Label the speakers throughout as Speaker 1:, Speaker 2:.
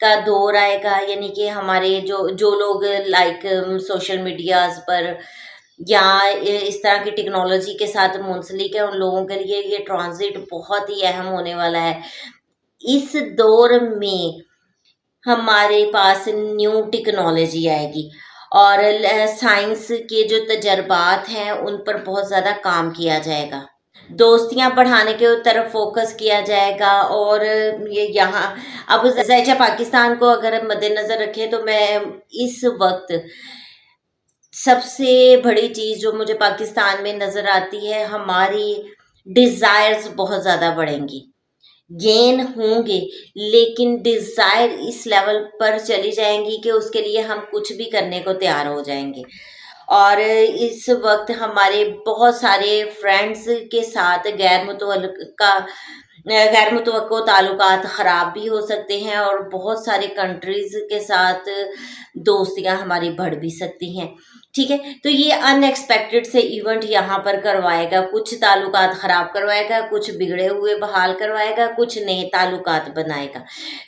Speaker 1: کا دور آئے گا، یعنی کہ ہمارے جو لوگ لائک سوشل میڈیاز پر یا اس طرح کی ٹیکنالوجی کے ساتھ منسلک ہے، ان لوگوں کے لیے یہ ٹرانزٹ بہت ہی اہم ہونے والا ہے۔ اس دور میں ہمارے پاس نیو ٹیکنالوجی آئے گی اور سائنس کے جو تجربات ہیں ان پر بہت زیادہ کام کیا جائے گا، دوستیاں بڑھانے کے طرف فوکس کیا جائے گا۔ اور یہ یہاں اب زیچہ پاکستان کو اگر مد نظر رکھے تو میں اس وقت سب سے بڑی چیز جو مجھے پاکستان میں نظر آتی ہے، ہماری ڈیزائرز بہت زیادہ بڑھیں گی، گین ہوں گے، لیکن ڈیزائر اس لیول پر چلی جائیں گی کہ اس کے لیے ہم کچھ بھی کرنے کو تیار ہو جائیں گے۔ اور اس وقت ہمارے بہت سارے فرینڈز کے ساتھ غیر متوقع تعلقات خراب بھی ہو سکتے ہیں، اور بہت سارے کنٹریز کے ساتھ دوستیاں ہماری بڑھ بھی سکتی ہیں، ٹھیک ہے۔ تو یہ ان ایکسپیکٹڈ سے ایونٹ یہاں پر کروائے گا، کچھ تعلقات خراب کروائے گا، کچھ بگڑے ہوئے بحال کروائے گا، کچھ نئے تعلقات بنائے گا۔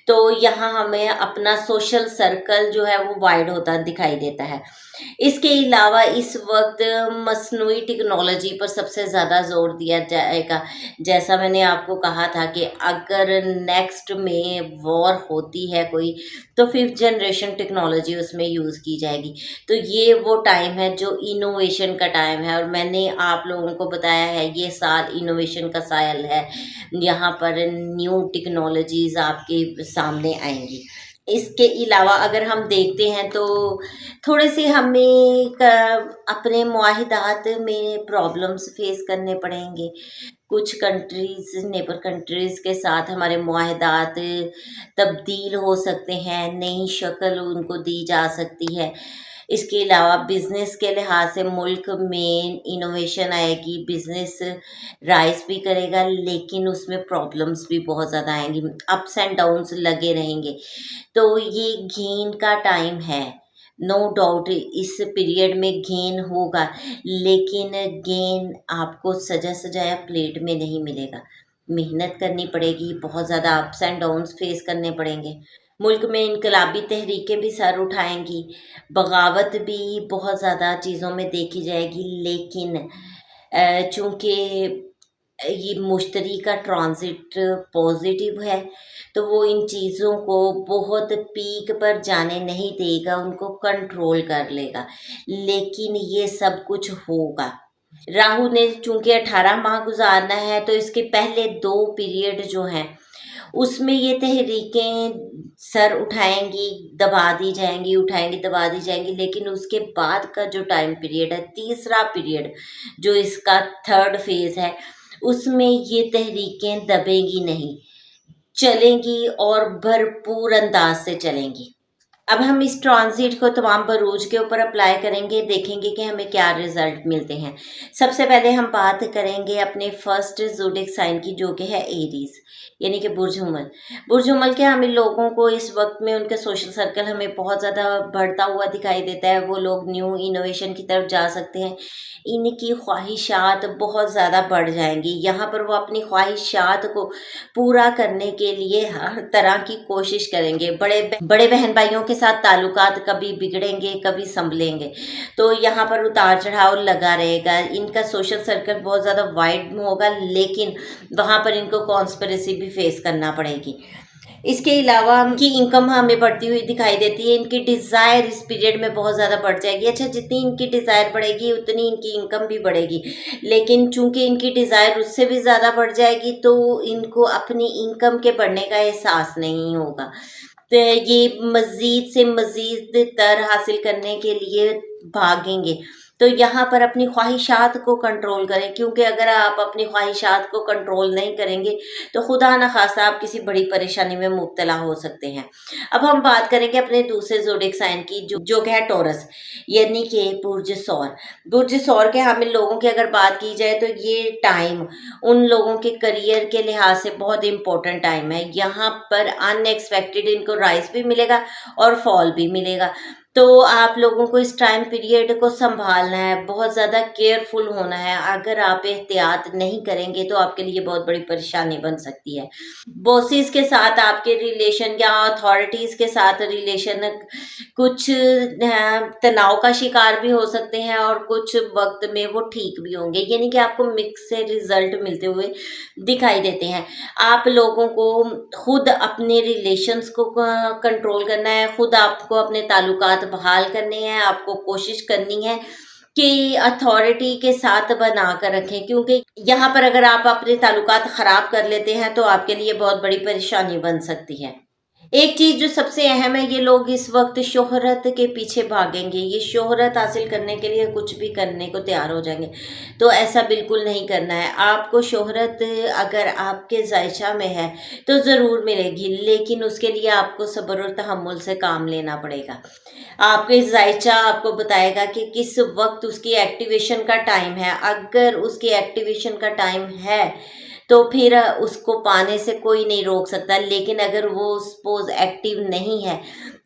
Speaker 1: تو یہاں ہمیں اپنا سوشل سرکل جو ہے وہ وائڈ ہوتا دکھائی دیتا ہے۔ اس کے علاوہ اس وقت مصنوعی ٹیکنالوجی پر سب سے زیادہ زور دیا جائے گا، جیسا میں نے آپ کو کہا تھا کہ اگر نیکسٹ میں وار ہوتی ہے کوئی تو 5th جنریشن ٹیکنالوجی اس میں یوز کی جائے گی۔ تو یہ وہ ٹائم ہے جو انوویشن کا ٹائم ہے، اور میں نے آپ لوگوں کو بتایا ہے یہ سال انوویشن کا سال ہے، یہاں پر نیو ٹیکنالوجیز آپ کے سامنے آئیں گی۔ اس کے علاوہ اگر ہم دیکھتے ہیں تو تھوڑے سے ہمیں اپنے معاہدات میں پرابلمس فیس کرنے پڑیں گے، کچھ کنٹریز نیبر کنٹریز کے ساتھ ہمارے معاہدات تبدیل ہو سکتے ہیں، نئی شکل ان کو دی جا سکتی ہے۔ اس کے علاوہ بزنس کے لحاظ سے ملک میں انوویشن آئے گی، بزنس رائز بھی کرے گا، لیکن اس میں پرابلمس بھی بہت زیادہ آئیں گی، اپس اینڈ ڈاؤنس لگے رہیں گے۔ تو یہ گین کا ٹائم ہے، نو ڈاؤٹ اس پیریڈ میں گین ہوگا، لیکن گین آپ کو سجا سجایا پلیٹ میں نہیں ملے گا، محنت کرنی پڑے گی، بہت زیادہ اپس اینڈ ڈاؤنس فیس کرنے پڑیں گے۔ ملک میں انقلابی تحریکیں بھی سر اٹھائیں گی، بغاوت بھی بہت زیادہ چیزوں میں دیکھی جائے گی، لیکن چونکہ یہ مشتری کا ٹرانزٹ پازیٹیو ہے تو وہ ان چیزوں کو بہت پیک پر جانے نہیں دے گا، ان کو کنٹرول کر لے گا، لیکن یہ سب کچھ ہوگا۔ راہو نے چونکہ 18 ماہ گزارنا ہے تو اس کے پہلے 2 پیریڈ جو ہیں اس میں یہ تحریکیں سر اٹھائیں گی، دبا دی جائیں گی، اٹھائیں گی دبا دی جائیں گی، لیکن اس کے بعد کا جو ٹائم پیریڈ ہے، تیسرا پیریڈ جو اس کا 3rd فیز ہے، اس میں یہ تحریکیں دبیں گی نہیں، چلیں گی اور بھرپور انداز سے چلیں گی۔ اب ہم اس ٹرانزٹ کو تمام بروج کے اوپر اپلائی کریں گے، دیکھیں گے کہ ہمیں کیا رزلٹ ملتے ہیں۔ سب سے پہلے ہم بات کریں گے اپنے فرسٹ زوڈک سائن کی، جو کہ ہے ایریز، یعنی کہ برج حمل۔ برج حمل کے حامل لوگوں کو اس وقت میں ان کے سوشل سرکل ہمیں بہت زیادہ بڑھتا ہوا دکھائی دیتا ہے، وہ لوگ نیو انوویشن کی طرف جا سکتے ہیں، ان کی خواہشات بہت زیادہ بڑھ جائیں گی، یہاں پر وہ اپنی خواہشات کو پورا کرنے کے لیے ہر طرح کی کوشش کریں گے۔ بڑے بہن بھائیوں کے ساتھ تعلقات کبھی بگڑیں گے، کبھی سنبھلیں گے، تو یہاں پر اتار چڑھاؤ لگا رہے گا۔ ان کا سوشل سرکل بہت زیادہ وائڈ ہوگا، لیکن وہاں پر ان کو کانسپریسی بھی فیس کرنا پڑے گی۔ اس کے علاوہ ان کی انکم ہمیں بڑھتی ہوئی دکھائی دیتی ہے، ان کی ڈیزائر اس پیریڈ میں بہت زیادہ بڑھ جائے گی۔ اچھا، جتنی ان کی ڈیزائر بڑھے گی اتنی ان کی انکم بھی بڑھے گی، لیکن چونکہ ان کی ڈیزائر اس سے بھی زیادہ بڑھ جائے گی تو ان کو اپنی انکم کے بڑھنے کا احساس نہیں ہوگا، تو یہ مزید سے مزید تر حاصل کرنے کے لیے بھاگیں گے۔ تو یہاں پر اپنی خواہشات کو کنٹرول کریں، کیونکہ اگر آپ اپنی خواہشات کو کنٹرول نہیں کریں گے تو خدا نخواستہ آپ کسی بڑی پریشانی میں مبتلا ہو سکتے ہیں۔ اب ہم بات کریں گے اپنے دوسرے زوڈک سائن کی، جو کہ ہے ٹورس، یعنی کہ برج ثور۔ برج ثور کے حامل لوگوں کی اگر بات کی جائے تو یہ ٹائم ان لوگوں کے کریئر کے لحاظ سے بہت امپورٹنٹ ٹائم ہے، یہاں پر ان ایکسپیکٹڈ ان کو رائز بھی ملے گا اور فال بھی ملے گا۔ تو آپ لوگوں کو اس ٹائم پیریڈ کو سنبھالنا ہے، بہت زیادہ کیئرفل ہونا ہے۔ اگر آپ احتیاط نہیں کریں گے تو آپ کے لیے بہت بڑی پریشانی بن سکتی ہے۔ بوسز کے ساتھ آپ کے ریلیشن یا اتھارٹیز کے ساتھ ریلیشن کچھ تناؤ کا شکار بھی ہو سکتے ہیں، اور کچھ وقت میں وہ ٹھیک بھی ہوں گے، یعنی کہ آپ کو مکس سے ریزلٹ ملتے ہوئے دکھائی دیتے ہیں۔ آپ لوگوں کو خود اپنے ریلیشنز کو کنٹرول کرنا ہے، خود آپ کو اپنے تعلقات بحال کرنے ہیں، آپ کو کوشش کرنی ہے کہ اتھارٹی کے ساتھ بنا کر رکھیں، کیونکہ یہاں پر اگر آپ اپنے تعلقات خراب کر لیتے ہیں تو آپ کے لیے بہت بڑی پریشانی بن سکتی ہے۔ ایک چیز جو سب سے اہم ہے، یہ لوگ اس وقت شہرت کے پیچھے بھاگیں گے، یہ شہرت حاصل کرنے کے لیے کچھ بھی کرنے کو تیار ہو جائیں گے، تو ایسا بالکل نہیں کرنا ہے۔ آپ کو شہرت اگر آپ کے ذائچہ میں ہے تو ضرور ملے گی، لیکن اس کے لیے آپ کو صبر اور تحمل سے کام لینا پڑے گا۔ آپ کے ذائچہ آپ کو بتائے گا کہ کس وقت اس کی ایکٹیویشن کا ٹائم ہے۔ اگر اس کی ایکٹیویشن کا ٹائم ہے تو پھر اس کو پانے سے کوئی نہیں روک سکتا، لیکن اگر وہ سپوز ایکٹیو نہیں ہے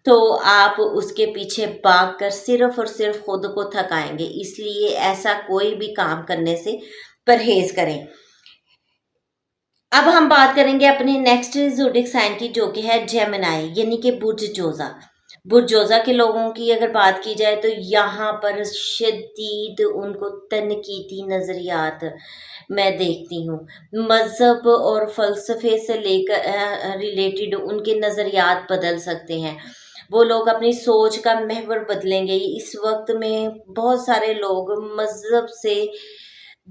Speaker 1: تو آپ اس کے پیچھے بھاگ کر صرف اور صرف خود کو تھکائیں گے، اس لیے ایسا کوئی بھی کام کرنے سے پرہیز کریں۔ اب ہم بات کریں گے اپنے نیکسٹ زوڈک سائن کی، جو کہ ہے جیمنائی، یعنی کہ برج جوزا۔ برج جوزا کے لوگوں کی اگر بات کی جائے تو یہاں پر شدید ان کو تنقیدی نظریات میں دیکھتی ہوں، مذہب اور فلسفے سے لے کر ریلیٹڈ ان کے نظریات بدل سکتے ہیں۔ وہ لوگ اپنی سوچ کا محور بدلیں گے۔ اس وقت میں بہت سارے لوگ مذہب سے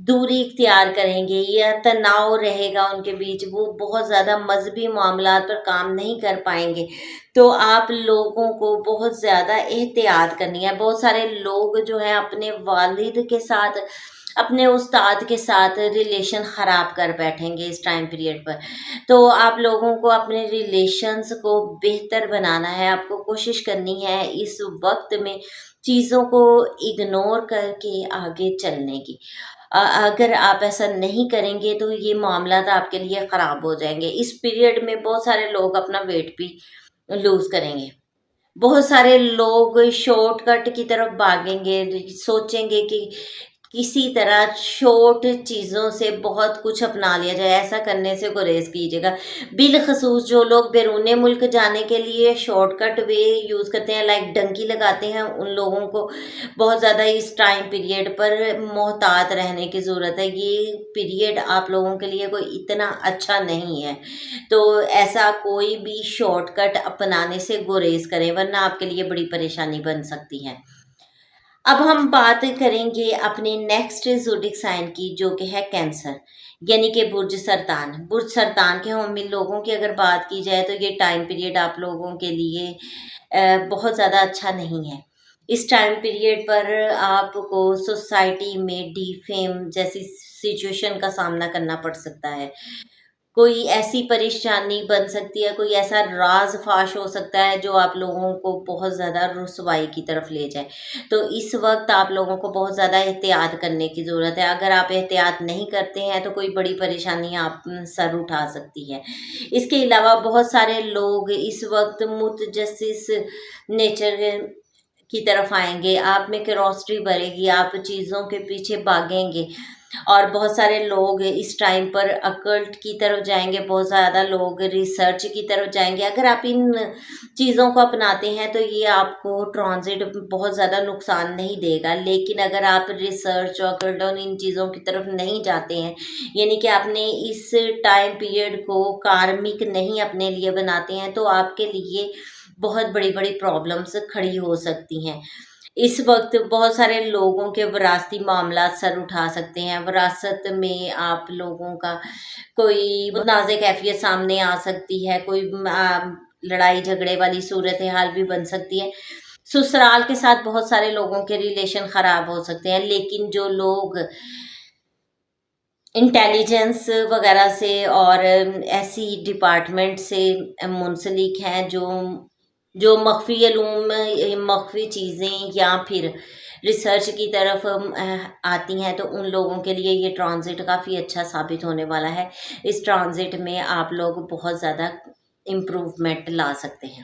Speaker 1: دوری اختیار کریں گے یا تناؤ رہے گا ان کے بیچ، وہ بہت زیادہ مذہبی معاملات پر کام نہیں کر پائیں گے، تو آپ لوگوں کو بہت زیادہ احتیاط کرنی ہے۔ بہت سارے لوگ جو ہیں اپنے والد کے ساتھ، اپنے استاد کے ساتھ ریلیشن خراب کر بیٹھیں گے اس ٹائم پیریڈ پر، تو آپ لوگوں کو اپنے ریلیشنز کو بہتر بنانا ہے۔ آپ کو کوشش کرنی ہے اس وقت میں چیزوں کو اگنور کر کے آگے چلنے کی۔ اگر آپ ایسا نہیں کریں گے تو یہ معاملات آپ کے لیے خراب ہو جائیں گے۔ اس پیریڈ میں بہت سارے لوگ اپنا ویٹ بھی لوز کریں گے، بہت سارے لوگ شارٹ کٹ کی طرف بھاگیں گے، سوچیں گے کہ کسی طرح شارٹ چیزوں سے بہت کچھ اپنا لیا جائے، ایسا کرنے سے گریز کیجیے گا۔ بالخصوص جو لوگ بیرون ملک جانے کے لیے شارٹ کٹ وے یوز کرتے ہیں، لائک ڈنکی لگاتے ہیں، ان لوگوں کو بہت زیادہ اس ٹائم پیریڈ پر محتاط رہنے کی ضرورت ہے۔ یہ پیریڈ آپ لوگوں کے لیے کوئی اتنا اچھا نہیں ہے، تو ایسا کوئی بھی شارٹ کٹ اپنانے سے گریز کریں، ورنہ آپ کے لیے بڑی پریشانی بن سکتی ہے۔ اب ہم بات کریں گے اپنے نیکسٹ زوڈک سائن کی، جو کہ ہے کینسر، یعنی کہ برج سرطان۔ برج سرطان کے حامل لوگوں کی اگر بات کی جائے تو یہ ٹائم پیریڈ آپ لوگوں کے لیے بہت زیادہ اچھا نہیں ہے۔ اس ٹائم پیریڈ پر آپ کو سوسائٹی میں ڈی فیم جیسی سچویشن کا سامنا کرنا پڑ سکتا ہے، کوئی ایسی پریشانی بن سکتی ہے، کوئی ایسا راز فاش ہو سکتا ہے جو آپ لوگوں کو بہت زیادہ رسوائی کی طرف لے جائے، تو اس وقت آپ لوگوں کو بہت زیادہ احتیاط کرنے کی ضرورت ہے۔ اگر آپ احتیاط نہیں کرتے ہیں تو کوئی بڑی پریشانی آپ سر اٹھا سکتی ہے۔ اس کے علاوہ بہت سارے لوگ اس وقت متجسس نیچر کی طرف آئیں گے، آپ میں کیوروسٹی بڑھے گی، آپ چیزوں کے پیچھے بھاگیں گے، اور بہت سارے لوگ اس ٹائم پر اکلٹ کی طرف جائیں گے، بہت زیادہ لوگ ریسرچ کی طرف جائیں گے۔ اگر آپ ان چیزوں کو اپناتے ہیں تو یہ آپ کو ٹرانزٹ بہت زیادہ نقصان نہیں دے گا، لیکن اگر آپ ریسرچ اور اکلٹ اور ان چیزوں کی طرف نہیں جاتے ہیں، یعنی کہ آپ نے اس ٹائم پیریڈ کو کارمک نہیں اپنے لیے بناتے ہیں، تو آپ کے لیے بہت بڑی بڑی پرابلمس کھڑی ہو سکتی ہیں۔ اس وقت بہت سارے لوگوں کے وراثتی معاملات سر اٹھا سکتے ہیں، وراثت میں آپ لوگوں کا کوئی متنازع کیفیت سامنے آ سکتی ہے، کوئی لڑائی جھگڑے والی صورتحال بھی بن سکتی ہے۔ سسرال کے ساتھ بہت سارے لوگوں کے ریلیشن خراب ہو سکتے ہیں، لیکن جو لوگ انٹیلیجنس وغیرہ سے اور ایسی ڈپارٹمنٹ سے منسلک ہیں جو مخفی علوم، مخفی چیزیں یا پھر ریسرچ کی طرف آتی ہیں، تو ان لوگوں کے لیے یہ ٹرانزٹ کافی اچھا ثابت ہونے والا ہے۔ اس ٹرانزٹ میں آپ لوگ بہت زیادہ امپروومنٹ لا سکتے ہیں۔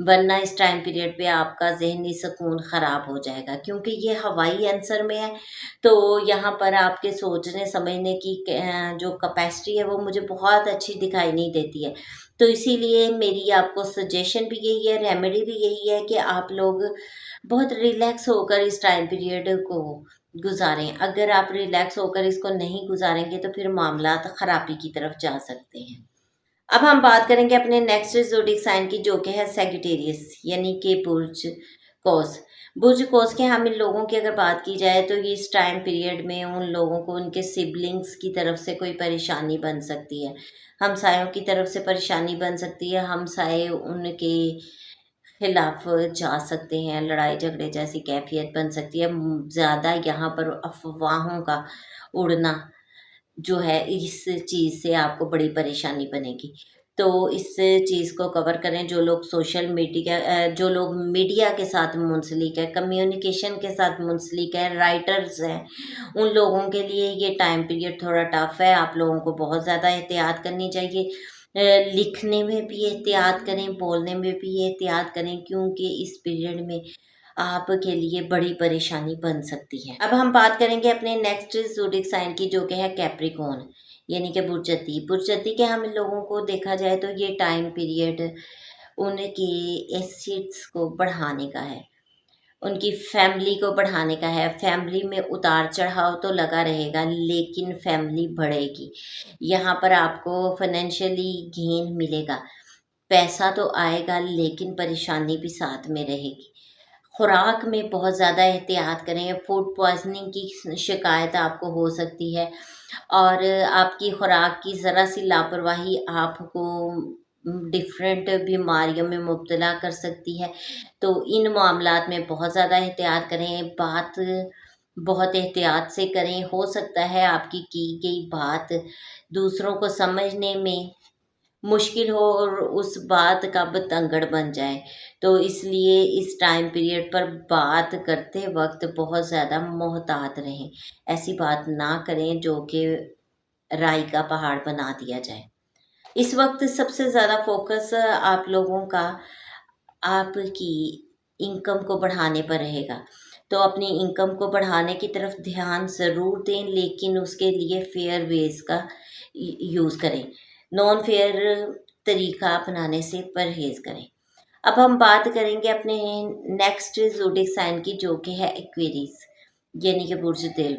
Speaker 1: ورنہ اس ٹائم پیریڈ پہ آپ کا ذہنی سکون خراب ہو جائے گا، کیونکہ یہ ہوائی عنصر میں ہے، تو یہاں پر آپ کے سوچنے سمجھنے کی جو کیپیسٹی ہے وہ مجھے بہت اچھی دکھائی نہیں دیتی ہے۔ تو اسی لیے میری آپ کو سجیشن بھی یہی ہے، ریمیڈی بھی یہی ہے کہ آپ لوگ بہت ریلیکس ہو کر اس ٹائم پیریڈ کو گزاریں۔ اگر آپ ریلیکس ہو کر اس کو نہیں گزاریں گے تو پھر معاملات خرابی کی طرف جا سکتے ہیں۔ اب ہم بات کریں گے اپنے نیکسٹ زوڈک سائن کی، جو کہ ہے سیگیٹیریس، یعنی کہ برج قوس۔ برج قوس کے حامل لوگوں کی اگر بات کی جائے تو یہ اس ٹائم پیریڈ میں ان لوگوں کو ان کے سبلنگس کی طرف سے کوئی پریشانی بن سکتی ہے، ہمسایوں کی طرف سے پریشانی بن سکتی ہے، ہمسائے ان کے خلاف جا سکتے ہیں، لڑائی جھگڑے جیسی کیفیت بن سکتی ہے۔ زیادہ یہاں پر افواہوں کا اڑنا جو ہے، اس چیز سے آپ کو بڑی پریشانی بنے گی۔ تو اس چیز کو کور کریں، جو لوگ سوشل میڈیا جو لوگ میڈیا کے ساتھ منسلک ہے، کمیونیکیشن کے ساتھ منسلک ہے، رائٹرز ہیں، ان لوگوں کے لیے یہ ٹائم پیریڈ تھوڑا ٹف ہے۔ آپ لوگوں کو بہت زیادہ احتیاط کرنی چاہیے، لکھنے میں بھی احتیاط کریں، بولنے میں بھی احتیاط کریں، کیونکہ اس پیریڈ میں آپ کے لیے بڑی پریشانی بن سکتی ہے۔ اب ہم بات کریں گے اپنے نیکسٹ زوڈک سائن کی، جو کہ ہے کیپریکون، یعنی کہ برجتی۔ برجتی کے ہم لوگوں کو دیکھا جائے تو یہ ٹائم پیریڈ ان کی ایسیڈس کو بڑھانے کا ہے، ان کی فیملی کو بڑھانے کا ہے۔ فیملی میں اتار چڑھاؤ تو لگا رہے گا، لیکن فیملی بڑھے گی۔ یہاں پر آپ کو فائنینشلی گین ملے گا، پیسہ تو آئے گا لیکن پریشانی بھی ساتھ میں رہے گی۔ خوراک میں بہت زیادہ احتیاط کریں، فوڈ پوائزننگ کی شکایت آپ کو ہو سکتی ہے، اور آپ کی خوراک کی ذرا سی لاپرواہی آپ کو ڈفرینٹ بیماریوں میں مبتلا کر سکتی ہے۔ تو ان معاملات میں بہت زیادہ احتیاط کریں، بات بہت احتیاط سے کریں۔ ہو سکتا ہے آپ کی گئی بات دوسروں کو سمجھنے میں مشکل ہو اور اس بات کا بتنگڑ بن جائے، تو اس لیے اس ٹائم پیریڈ پر بات کرتے وقت بہت زیادہ محتاط رہیں، ایسی بات نہ کریں جو کہ رائی کا پہاڑ بنا دیا جائے۔ اس وقت سب سے زیادہ فوکس آپ لوگوں کا آپ کی انکم کو بڑھانے پر رہے گا، تو اپنی انکم کو بڑھانے کی طرف دھیان ضرور دیں، لیکن اس کے لیے فیئر ویز کا یوز کریں، نان فیئر طریقہ اپنانے سے پرہیز کریں۔ اب ہم بات کریں گے اپنے نیکسٹ زوڈک سائن کی، جو کہ ہے ایکویریز، یعنی کہ برج دیو۔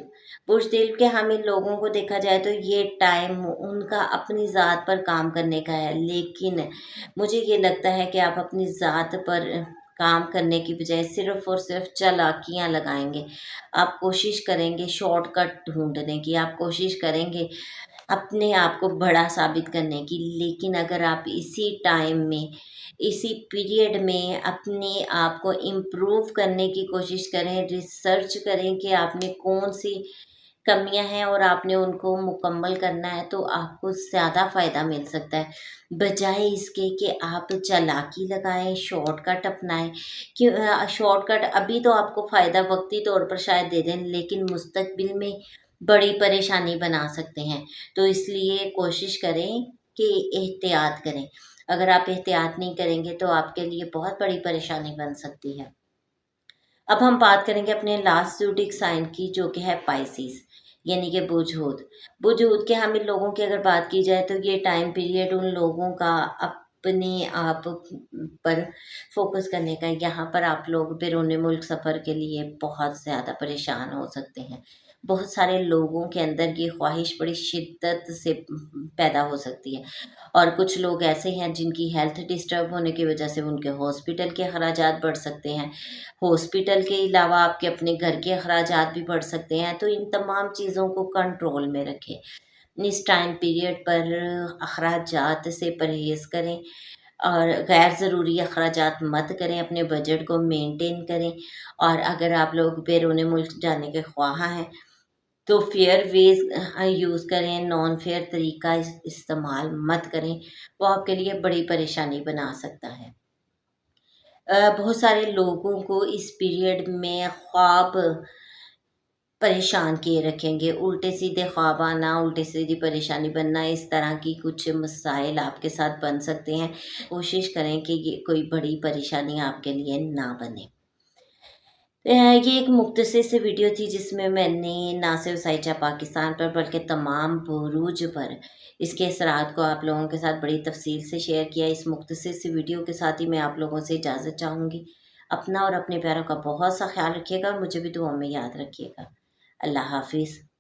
Speaker 1: برج دیو کے حامل لوگوں کو دیکھا جائے تو یہ ٹائم ان کا اپنی ذات پر کام کرنے کا ہے، لیکن مجھے یہ لگتا ہے کہ آپ اپنی ذات پر کام کرنے کی بجائے صرف اور صرف چالاکیاں لگائیں گے۔ آپ کوشش کریں گے شارٹ کٹ ڈھونڈنے کی، آپ کوشش کریں گے اپنے آپ کو بڑا ثابت کرنے کی، لیکن اگر آپ اسی ٹائم میں، اسی پیریڈ میں اپنے آپ کو امپروو کرنے کی کوشش کریں، ریسرچ کریں کہ آپ نے کون سی کمیاں ہیں اور آپ نے ان کو مکمل کرنا ہے، تو آپ کو زیادہ فائدہ مل سکتا ہے، بجائے اس کے کہ آپ چالاکی لگائیں، شارٹ کٹ اپنائیں۔ شارٹ کٹ ابھی تو آپ کو فائدہ وقتی طور پر شاید دے دیں، لیکن مستقبل میں بڑی پریشانی بنا سکتے ہیں، تو اس لیے کوشش کریں کہ احتیاط کریں۔ اگر آپ احتیاط نہیں کریں گے تو آپ کے لیے بہت بڑی پریشانی بن سکتی ہے۔ اب ہم بات کریں گے اپنے لاسٹ زوڈک سائن کی، جو کہ ہے پائسیز، یعنی کہ برج حوت۔ برج حوت کے حامل لوگوں کی اگر بات کی جائے تو یہ ٹائم پیریڈ ان لوگوں کا اپنے آپ پر فوکس کرنے کا ہے۔ یہاں پر آپ لوگ بیرون ملک سفر کے لیے بہت زیادہ پریشان ہو سکتے ہیں، بہت سارے لوگوں کے اندر یہ خواہش بڑی شدت سے پیدا ہو سکتی ہے، اور کچھ لوگ ایسے ہیں جن کی ہیلتھ ڈسٹرب ہونے کی وجہ سے ان کے ہاسپٹل کے اخراجات بڑھ سکتے ہیں، ہاسپٹل کے علاوہ آپ کے اپنے گھر کے اخراجات بھی بڑھ سکتے ہیں۔ تو ان تمام چیزوں کو کنٹرول میں رکھیں، اس ٹائم پیریڈ پر اخراجات سے پرہیز کریں، اور غیر ضروری اخراجات مت کریں، اپنے بجٹ کو مینٹین کریں، اور اگر آپ لوگ بیرون ملک جانے کے خواہاں ہیں تو فیئر ویز یوز کریں، نان فیئر طریقہ استعمال مت کریں، وہ آپ کے لیے بڑی پریشانی بنا سکتا ہے۔ بہت سارے لوگوں کو اس پیریڈ میں خواب پریشان کیے رکھیں گے، الٹے سیدھے خواب آنا، الٹے سیدھی پریشانی بننا، اس طرح کی کچھ مسائل آپ کے ساتھ بن سکتے ہیں۔ کوشش کریں کہ یہ کوئی بڑی پریشانی آپ کے لیے نہ بنے۔ یہ ایک مختصر سی ویڈیو تھی جس میں نے نہ صرف سائچہ پاکستان پر بلکہ تمام بروج پر اس کے اثرات کو آپ لوگوں کے ساتھ بڑی تفصیل سے شیئر کیا۔ اس مختصر سی ویڈیو کے ساتھ ہی میں آپ لوگوں سے اجازت چاہوں گی۔ اپنا اور اپنے پیاروں کا بہت سا خیال رکھیے گا اور مجھے بھی دعاؤں میں یاد رکھیے گا۔ اللہ حافظ۔